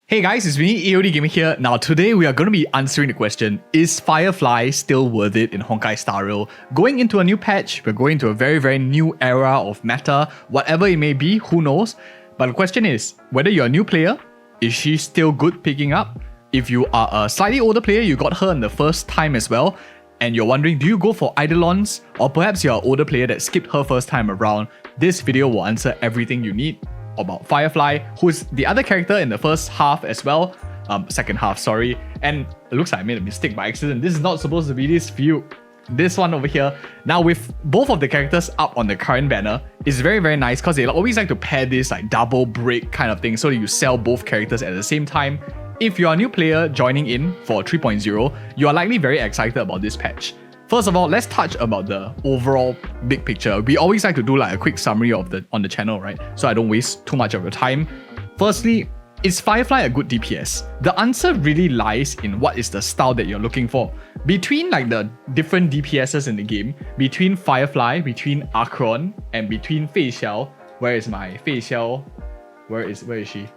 Hey guys, it's me, EODGamer here. Now today we are going to be answering the question, is Firefly still worth it in Honkai Star Rail? Going into a new patch, we're going to a very new era of meta, whatever it may be, who knows? But the question is, whether you're a new player, is she still good picking up? If you are a slightly older player, you got her in the first time as well, and you're wondering, do you go for Idolons? Or perhaps you're an older player that skipped her first time around, this video will answer everything you need about Firefly, who is the other character in the first half as well. Second half, sorry. And it looks like I made a mistake by accident. This is not supposed to be this view. This one over here. Now with both of the characters up on the current banner, it's very nice because they always like to pair this like double break kind of thing so that you sell both characters at the same time. If you're a new player joining in for 3.0, you are likely very excited about this patch. First of all, let's touch about the overall big picture. We always like to do like a quick summary of on the channel, right? So I don't waste too much of your time. Firstly, is Firefly a good DPS? The answer really lies in what is the style that you're looking for. Between like the different DPSs in the game, between Firefly, between Akirion, and between Fei Xiao. Where is my Fei Xiao? Where is she?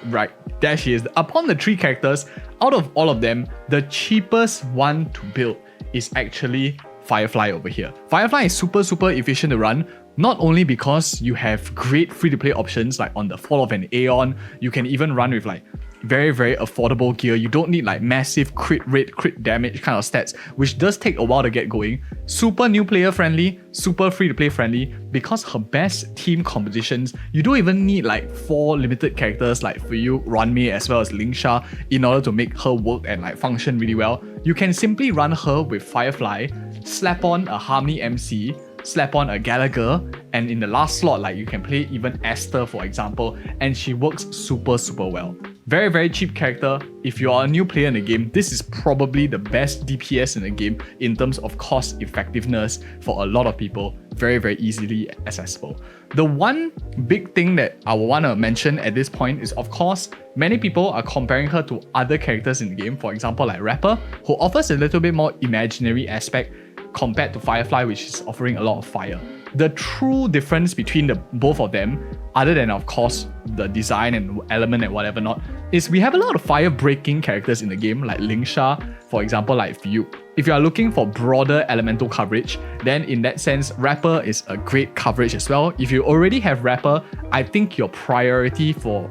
Right, there she is. Upon the three characters, out of all of them, the cheapest one to build is actually Firefly over here. Firefly is super efficient to run, not only because you have great free-to-play options like on the Fall of an Aeon, you can even run with like very affordable gear. You don't need like massive crit rate, crit damage kind of stats, which does take a while to get going. Super new player friendly, super free-to-play friendly, because her best team compositions, you don't even need like 4 limited characters like for you, Runmei as well as Lingsha in order to make her work and like function really well. You can simply run her with Firefly, slap on a Harmony MC, slap on a Gallagher, and in the last slot, like you can play even Esther for example, and she works super well. Very cheap character. If you are a new player in the game, this is probably the best DPS in the game in terms of cost effectiveness for a lot of people. Very easily accessible. The one big thing that I want to mention at this point is, of course, many people are comparing her to other characters in the game, for example like Rapper, who offers a little bit more imaginary aspect compared to Firefly, which is offering a lot of fire. The true difference between the both of them, other than of course the design and element and whatever not, is we have a lot of fire breaking characters in the game like Lingsha, for example like Fucc. If you are looking for broader elemental coverage, then in that sense, Rapper is a great coverage as well. If you already have Rapper, I think your priority for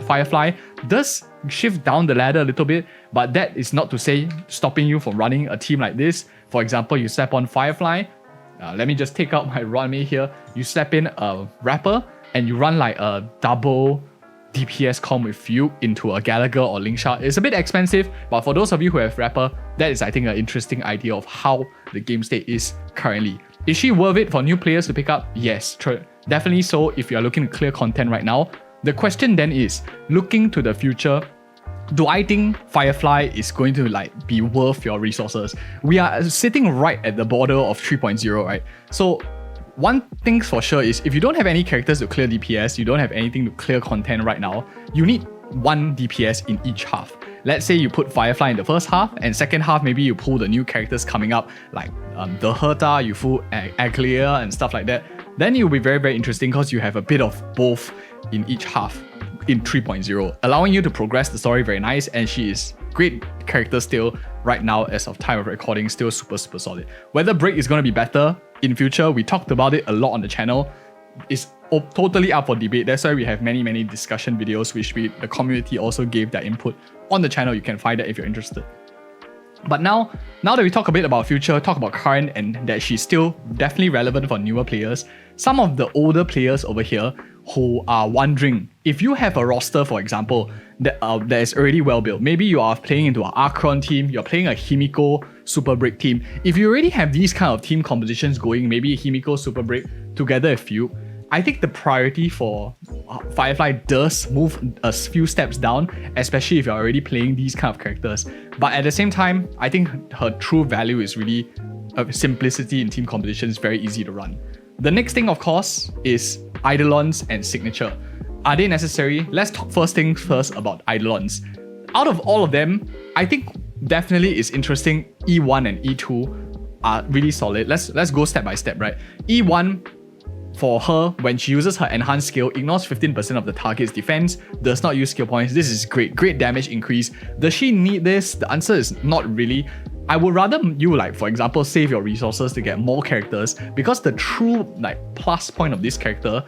Firefly does shift down the ladder a little bit, but that is not to say stopping you from running a team like this. For example, you slap on Firefly. Let me just take out my Runmei here. You slap in a Rapper and you run like a double DPS comp with Fucc into a Gallagher or Lingsha. It's a bit expensive, but for those of you who have Rapper, that is I think an interesting idea of how the game state is currently. Is she worth it for new players to pick up? Yes, definitely so if you are looking to clear content right now. The question then is, looking to the future, do I think Firefly is going to like be worth your resources? We are sitting right at the border of 3.0, right? So one thing for sure is, if you don't have any characters to clear DPS, you don't have anything to clear content right now, you need one DPS in each half. Let's say you put Firefly in the first half, and second half maybe you pull the new characters coming up like the Herta, you pull Akirion and stuff like that. Then it will be very interesting because you have a bit of both in each half in 3.0, allowing you to progress the story very nice, and she is great character still right now as of time of recording, still super solid. Whether Break is going to be better in future, we talked about it a lot on the channel, is totally up for debate. That's why we have many discussion videos which the community also gave their input on the channel. You can find that if you're interested. But now that we talk a bit about future, talk about current, and that she's still definitely relevant for newer players, some of the older players over here who are wondering, if you have a roster, for example, that is already well built, maybe you are playing into an Akirion team, you're playing a Himiko Super Break team. If you already have these kind of team compositions going, maybe Himiko Super Break together with you, I think the priority for Firefly does move a few steps down, especially if you're already playing these kind of characters. But at the same time, I think her true value is really simplicity in team composition. Is very easy to run. The next thing, of course, is Idolons and Signature. Are they necessary? Let's talk first things first about Idolons. Out of all of them, I think definitely it's interesting. E1 and E2 are really solid. Let's go step by step, right? E1, for her, when she uses her enhanced skill, ignores 15% of the target's defense, does not use skill points. This is great damage increase. Does she need this? The answer is not really. I would rather you, like, for example, save your resources to get more characters, because the true like plus point of this character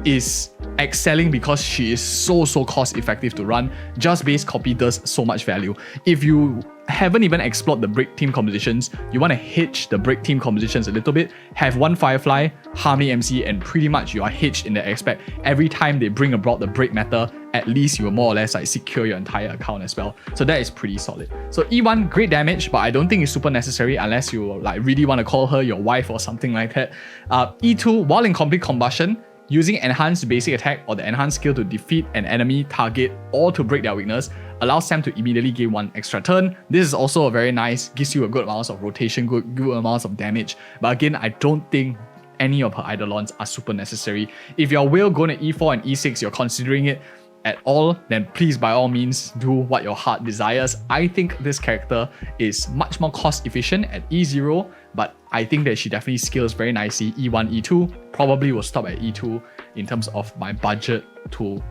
is excelling because she is so cost effective to run. Just base copy does so much value. If you haven't even explored the break team compositions, you want to hitch the break team compositions a little bit, have one Firefly, Harmony MC, and pretty much you are hitched in the aspect. Every time they bring about the break meta, at least you will more or less like secure your entire account as well. So that is pretty solid. So E1, great damage, but I don't think it's super necessary unless you like really want to call her your wife or something like that. E2, while in complete combustion, using enhanced basic attack or the enhanced skill to defeat an enemy target or to break their weakness allows Sam to immediately gain 1 extra turn. This is also a very nice, gives you a good amount of rotation, good amounts of damage. But again, I don't think any of her Idolons are super necessary. If you're Will going to E4 and E6, you're considering it at all, then please by all means do what your heart desires. I think this character is much more cost efficient at E0, but I think that she definitely scales very nicely. E1, E2, probably will stop at E2 in terms of my budget to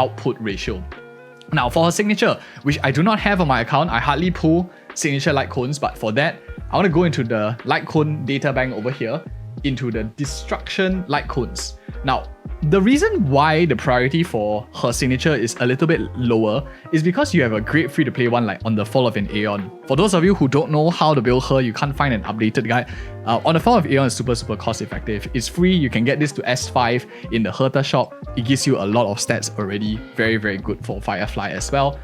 output ratio. Now for her signature, which I do not have on my account, I hardly pull signature light cones, but for that, I want to go into the light cone data bank over here, into the destruction light cones. Now, the reason why the priority for her signature is a little bit lower is because you have a great free-to-play one like On the Fall of an Aeon. For those of you who don't know how to build her, you can't find an updated guide. On the Fall of Aeon is super cost effective. It's free, you can get this to S5 in the Herta shop. It gives you a lot of stats already. Very good for Firefly as well,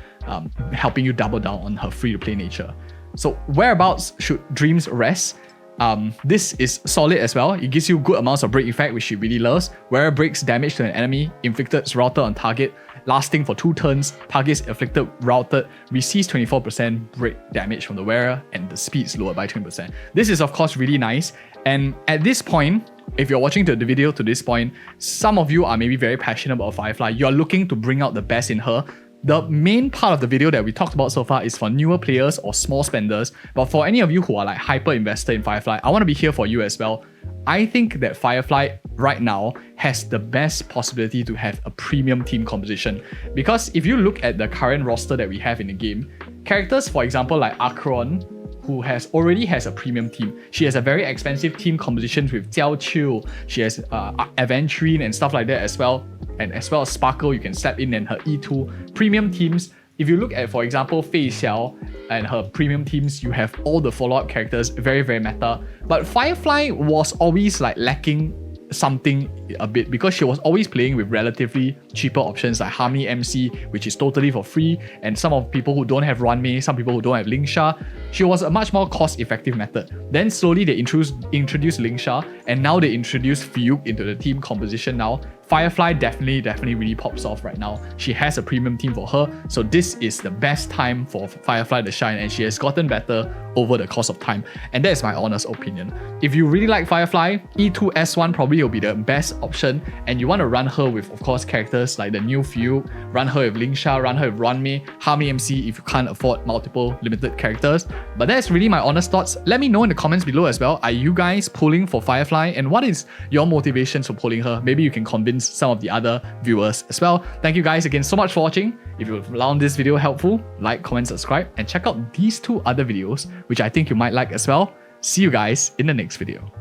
helping you double down on her free-to-play nature. So whereabouts should Dreams rest? This is solid as well. It gives you good amounts of break effect, which she really loves. Where breaks damage to an enemy, inflicted routed on target, lasting for 2 turns, targets afflicted routed, receives 24% break damage from the wearer, and the speed is lowered by 20%. This is of course really nice. And at this point, if you're watching the video to this point, some of you are maybe very passionate about Firefly. You're looking to bring out the best in her. The main part of the video that we talked about so far is for newer players or small spenders, but for any of you who are like hyper invested in Firefly, I want to be here for you as well. I think that Firefly right now has the best possibility to have a premium team composition, because if you look at the current roster that we have in the game, characters for example like Akirion, who already has a premium team. She has a very expensive team composition with Jiao Chiu, she has Aventurine and stuff like that as well. And as well as Sparkle, you can step in and her E2 premium teams. If you look at, for example, Fei Xiao and her premium teams, you have all the follow-up characters, very meta. But Firefly was always like lacking something a bit because she was always playing with relatively cheaper options like Harmony MC, which is totally for free, and some of people who don't have Runmei, some people who don't have Lingsha. She was a much more cost-effective method. Then slowly they introduced Lingsha, and now they introduced Fucc into the team composition now. Firefly definitely really pops off right now. She has a premium team for her, so this is the best time for Firefly to shine, and she has gotten better over the course of time, and that is my honest opinion. If you really like Firefly, E2 S1 probably will be the best option, and you want to run her with, of course, characters like the new Fucc, run her with Lingsha, run her with Runmei, Harmony MC if you can't afford multiple limited characters. But that's really my honest thoughts. Let me know in the comments below as well. Are you guys pulling for Firefly, and what is your motivations for pulling her? Maybe you can convince some of the other viewers as well. Thank you guys again so much for watching. If you found this video helpful, like, comment, subscribe, and check out these 2 other videos, which I think you might like as well. See you guys in the next video.